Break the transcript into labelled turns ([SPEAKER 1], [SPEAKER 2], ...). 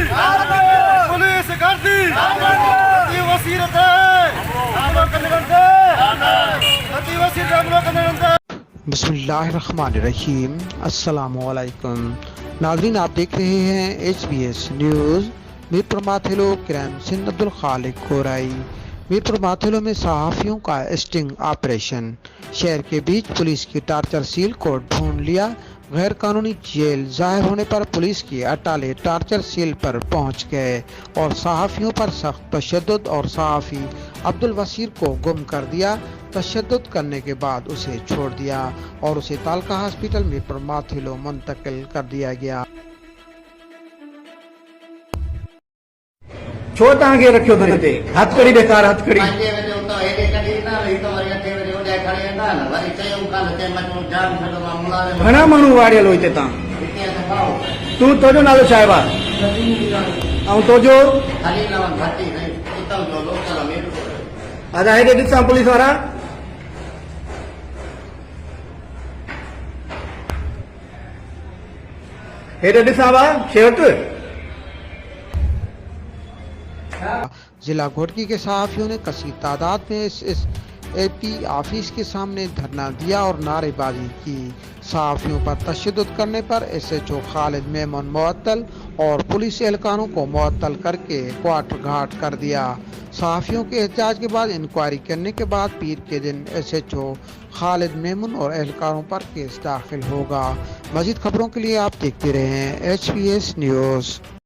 [SPEAKER 1] Police गर्दी वसीरत
[SPEAKER 2] बिस्मिल्लाहिर्रहमानिर्रहीम। अस्सलामुअलैकुम नाज़रीन, आप देख रहे हैं HBS न्यूज़। मीरपुर माथेलो क्राइम सीन अब्दुल खालिक खोराई। मीरपुर माथेलो में सहाफ़ियों का स्टिंग ऑपरेशन। शहर के बीच पुलिस की टार्चर सील को ढूंढ लिया। गैर कानूनी जेल जाहिर होने पर पुलिस की अटाले टार्चर सील पर पहुंच गए और सहाफ़ियों पर सख्त तशद्दुद और सहाफ़ी अब्दुल वसीर को गुम कर दिया। तशद्दुद करने के बाद उसे छोड़ दिया और उसे तालका हॉस्पिटल मीरपुर माथेलो मुंतकिल कर दिया गया।
[SPEAKER 3] छो तव्हांखे रखियो अथनि हिते? हथकड़ी बेकार हथकड़ी घणा माण्हू वाड़ियल हो हिते तव्हां? तूं तुंहिंजो नालो छा आहे भाउ? ऐं तुंहिंजो? अदा हेॾे ॾिसां पुलिस वारा। हेॾे ॾिसां भाउ शेवट।
[SPEAKER 2] जिला घोटकी के सहाफ़ियों ने कसीर तादाद में इस AP ऑफिस के सामने धरना दिया और नारेबाजी की। सहाफ़ियों पर तशद्दुद करने पर SHO खालिद मेमन मुअत्तल और पुलिस एहलकारों को मुअत्तल करके क्वार्टर घाट कर दिया। सहाफ़ियों के एहतजाज के बाद इंक्वायरी करने के बाद पीर के दिन SHO खालिद मेमन और एहलकारों पर केस दाखिल होगा। मज़ीद खबरों के लिए आप देखते रहें HBS न्यूज़।